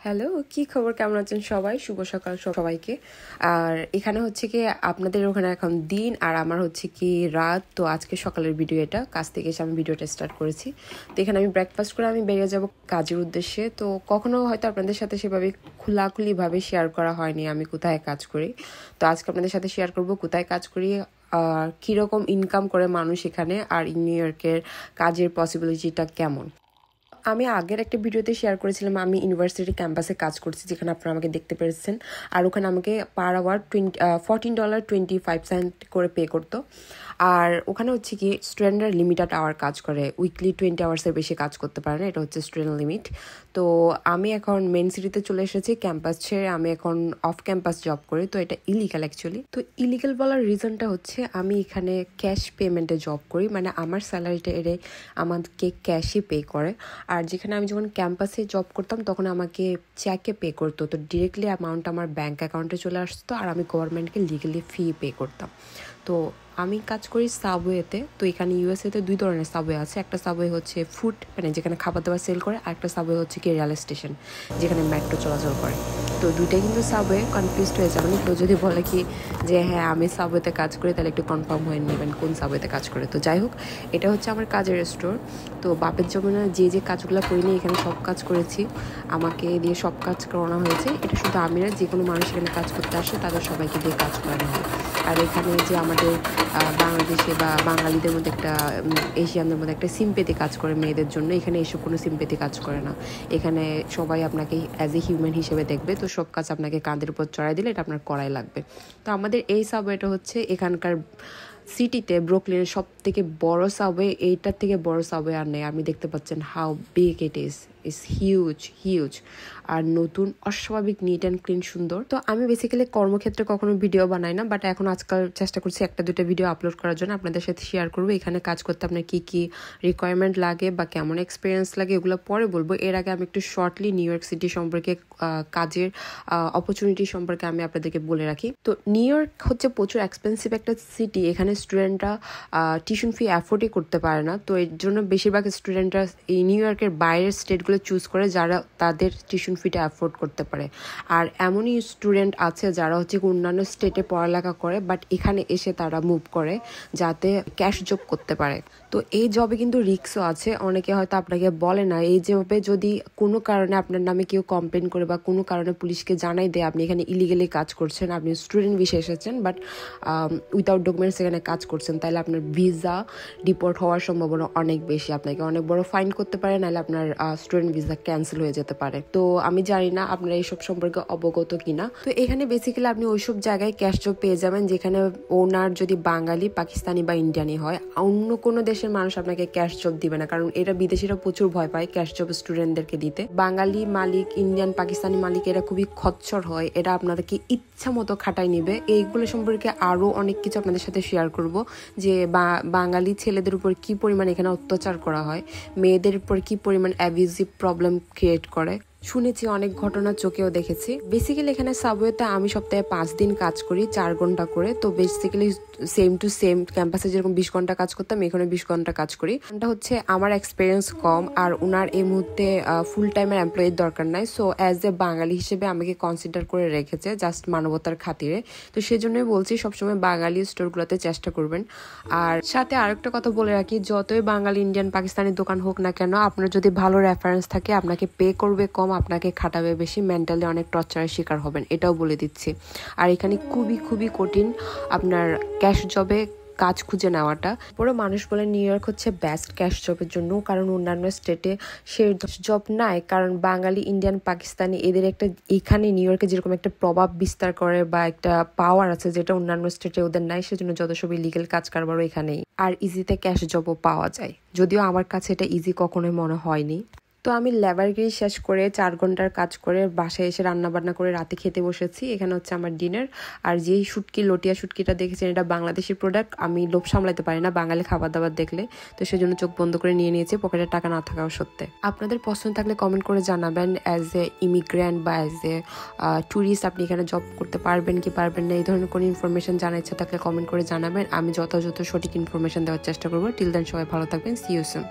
Hello, কি খবর? কেমন আছেন সবাই? শুভ সকাল সবাইকে। আর এখানে হচ্ছে কি আপনাদের ওখানে এখন দিন আর আমার হচ্ছে কি রাত। তো আজকে সকালের ভিডিও, এটা কাজ থেকে এসে আমি ভিডিওটা স্টার্ট করেছি। তো এখানে আমি ব্রেকফাস্ট করে আমি বেরিয়ে যাব কাজের উদ্দেশ্যে। তো কখনো হয়তো আপনাদের সাথে সেভাবে খোলাখুলিভাবে শেয়ার করা হয়নি আমি কোথায় কাজ করি। তো আজকে আপনাদের সাথে শেয়ার করব কোথায় কাজ করি, কীরকম ইনকাম করে মানুষ এখানে, আর নিউ ইয়র্কের কাজের পসিবিলিটিটা কেমন। আমি আগের একটা ভিডিওতে শেয়ার করেছিলাম আমি ইউনিভার্সিটি ক্যাম্পাসে কাজ করছি, যেখানে আপনারা আমাকে দেখতে পেরেছেন। আর ওখানে আমাকে পার আওয়ার $14.25 করে পে করতো। আর ওখানে হচ্ছে কি স্টুডেন্টরা লিমিটেড আওয়ার কাজ করে, উইকলি 20 আওয়ার্সের বেশি কাজ করতে পারে না, এটা হচ্ছে স্টুডেন্ট লিমিট। তো আমি এখন মেন সিটিতে চলে এসেছি, ক্যাম্পাস ছেড়ে আমি এখন অফ ক্যাম্পাস জব করি। তো এটা ইলিগাল অ্যাকচুয়ালি। তো ইলিগাল বলার রিজনটা হচ্ছে আমি এখানে ক্যাশ পেমেন্টে জব করি, মানে আমার স্যালারিটা এর আমাকে ক্যাশই পে করে। আর যেখানে আমি যখন ক্যাম্পাসে জব করতাম তখন আমাকে চেকে পে করতো, তো ডিরেক্টলি অ্যামাউন্ট আমার ব্যাঙ্ক অ্যাকাউন্টে চলে আসতো আর আমি গভর্নমেন্টকে লিগালি ফি পে করতাম। তো আমি কাজ করি সাবওয়েতে। তো এখানে ইউএসএতে 2 ধরনের সাবওয়ে আছে। একটা সাবওয়ে হচ্ছে ফুড, মানে যেখানে খাবার দাবার সেল করে, আর একটা সাবওয়ে হচ্ছে কি রেল স্টেশন, যেখানে মেট্রো চলাচল করে। তো দুইটাই কিন্তু সাবওয়ে। কনফিউজড হয়ে যাবেন কেউ যদি বলে কি যে হ্যাঁ আমি সাবওয়েতে কাজ করি, তাহলে একটু কনফার্ম হয়ে নেবেন কোন সাবওয়েতে কাজ করে। তো যাই হোক, এটা হচ্ছে আমার কাজের স্টোর। তো বাপের জমানা যে কাজগুলো করিনি এখানে সব কাজ করেছি, আমাকে দিয়ে সব কাজ করানো হয়েছে। এটা শুধু আমি না, যে কোনো মানুষ এখানে কাজ করতে আসে তাদের সবাইকে দিয়ে কাজ করানো হয়। আর এখানে যে আমাদের বাংলাদেশে বা বাঙালিদের মধ্যে একটা, এশিয়ানদের মধ্যে একটা সিম্পেথি কাজ করে মেয়েদের জন্য, এখানে এসব কোনো সিম্পেথি কাজ করে না। এখানে সবাই আপনাকে অ্যাজ এ হিউম্যান হিসেবে দেখবে। তো সব কাজ আপনাকে কাঁধের উপর চড়াই দিলে এটা আপনার করাই লাগবে। তো আমাদের এই সাবওয়েটা হচ্ছে এখানকার সিটিতে ব্রুকলিনের সব থেকে বড় সাবওয়ে। এইটার থেকে বড় সাবওয়ে আর নেই। আপনি দেখতে পাচ্ছেন how big it is huge আর নতুন, অস্বাভাবিক নিট অ্যান্ড ক্লিন, সুন্দর। তো আমি বেসিক্যালি কর্মক্ষেত্রে কখনো ভিডিও বানাই না, বাট এখন আজকাল চেষ্টা করছি একটা দুটো ভিডিও আপলোড করার জন্য, আপনাদের সাথে শেয়ার করবো। এখানে কাজ করতে আপনার কি কি রিকোয়ারমেন্ট লাগে বা কেমন এক্সপিরিয়েন্স লাগে এগুলো পরে বলবো। এর আগে আমি একটু শর্টলি নিউ ইয়র্ক সিটি সম্পর্কে, কাজের অপরচুনিটি সম্পর্কে আমি আপনাদেরকে বলে রাখি। তো নিউ ইয়র্ক হচ্ছে প্রচুর এক্সপেন্সিভ একটা সিটি। এখানে স্টুডেন্টরা টিউশন ফি অ্যাফোর্ডই করতে পারে না। তো এর জন্য বেশিরভাগ স্টুডেন্টরা এই নিউ ইয়র্কের বাইরের স্টেটগুলো চুজ করে, যারা তাদের টিউশন ফিটা অ্যাফোর্ড করতে পারে। আর এমনই স্টুডেন্ট আছে যারা হচ্ছে অন্যান্য স্টেটে পড়ালেখা করে, বাট এখানে এসে তারা মুভ করে যাতে ক্যাশ জব করতে পারে। তো এই জবে কিন্তু রিস্কও আছে। অনেকে হয়তো আপনাকে বলে না, এই জবে যদি কোনো কারণে আপনার নামে কেউ কমপ্লেন করে বা কোনো কারণে পুলিশকে জানাই দেয় আপনি এখানে ইলিগালি কাজ করছেন, আপনি স্টুডেন্ট ভিসা এসেছেন বাট উইথাউট ডকুমেন্টস এখানে কাজ করছেন, তাহলে আপনার ভিসা ডিপোর্ট হওয়ার সম্ভাবনা অনেক বেশি। আপনাকে অনেক বড় ফাইন করতে পারে, নাহলে আপনার স্টুডেন্ট ভিসা ক্যান্সেল হয়ে যেতে পারে। তো আমি জানি না আপনারা এইসব সম্পর্কে অবগত কিনা। তো এখানে বেসিক্যালি আপনি ওইসব জায়গায় ক্যাশ জব পেয়ে যাবেন যেখানে ওনার যদি বাঙালি, পাকিস্তানি বা ইন্ডিয়ানি হয়। অন্য কোনো দেশের মানুষ আপনাকে ক্যাশ জব দিবে না, কারণ এরা বিদেশিরা প্রচুর ভয় পায় ক্যাশ জব স্টুডেন্টদেরকে দিতে। বাঙালি মালিক, ইন্ডিয়ান, পাকিস্তানি মালিক এরা খুবই খচ্চর হয়, এরা আপনাদেরকে ইচ্ছা মতো খাটাই নিবে। এইগুলো সম্পর্কে আরো অনেক কিছু আপনাদের সাথে শেয়ার করব, যে বাঙালি ছেলেদের উপর কি পরিমাণ এখানে অত্যাচার করা হয়, মেয়েদের উপর কি পরিমাণ অ্যাবিউজিভ প্রবলেম ক্রিয়েট করে। শুনেছি, অনেক ঘটনা চোখেও দেখেছি। বেসিক্যালি এখানে সাবওয়েতে আমি সপ্তাহে 5 দিন কাজ করি 4 ঘন্টা করে। তো বেসিক্যালি সেম টু সেম ক্যাম্পাসে যেরকম 20 ঘন্টা কাজ করতাম, এখানে 20 ঘন্টা কাজ করি। এটা হচ্ছে আমার এক্সপিরিয়েন্স কম, আর ওনার এই মুহূর্তে ফুল টাইমের এমপ্লয়ির দরকার নাই। সো অ্যাজ এ বাঙালি হিসেবে আমাকে কনসিডার করে রেখেছে জাস্ট মানবতার খাতিরে। তো সেজন্যই বলছি সবসময় বাঙালি স্টোরগুলোতে চেষ্টা করবেন। আর সাথে আরেকটা কথা বলে রাখি, যতই বাঙালি, ইন্ডিয়ান, পাকিস্তানি দোকান হোক না কেন, আপনার যদি ভালো রেফারেন্স থাকে আপনাকে পে করবে কম, আপনাকে খাটাবে বেশি, মেন্টালি অনেক টর্চারের শিকার হবেন, এটাও বলে দিচ্ছি। আর এখানে খুবই কঠিন আপনার ক্যাশ জবে কাজ খুঁজে নেওয়াটা। পুরো মানুষ বলে নিউ ইয়র্ক হচ্ছে বেস্ট ক্যাশ জবের জন্য, কারণ অন্যান্য স্টেটে সে জব নাই। কারণ বাঙালি, ইন্ডিয়ান, পাকিস্তানি এদের একটা এখানে নিউ ইয়র্কে যেরকম একটা প্রভাব বিস্তার করে বা একটা পাওয়ার আছে যেটা অন্যান্য স্টেটে ওদের নাই, সেজন্য যত সব ইলিগাল কাজ কারবারও এখানেই। আর ইজিতে ক্যাশ জবও পাওয়া যায়, যদিও আমার কাছে এটা ইজি কখনোই মনে হয়নি। তো আমি লেবারগিরি শেষ করে 4 ঘন্টার কাজ করে বাসায় এসে রান্না বান্না করে রাতে খেতে বসেছি। এখানে হচ্ছে আমার ডিনার। আর যেই লটিয়া শুটকিটা দেখেছেন, এটা বাংলাদেশি প্রোডাক্ট। আমি লোভ সামলাতে পারি না বাঙালি খাবার দাবার দেখলে, তো সেজন্য চোখ বন্ধ করে নিয়ে নিয়েছি, পকেটে টাকা না থাকাও সত্ত্বে। আপনাদের পছন্দ থাকলে কমেন্ট করে জানাবেন, অ্যাজ এ ইমিগ্রেন্ট বা অ্যাজ এ ট্যুরিস্ট আপনি এখানে জব করতে পারবেন কি পারবেন না, এই ধরনের কোনো ইনফরমেশন জানার ইচ্ছা থাকলে কমেন্ট করে জানাবেন। আমি যথাযথ সঠিক ইনফরমেশন দেওয়ার চেষ্টা করবো। টিল দেন সবাই ভালো থাকবেন। See you soon.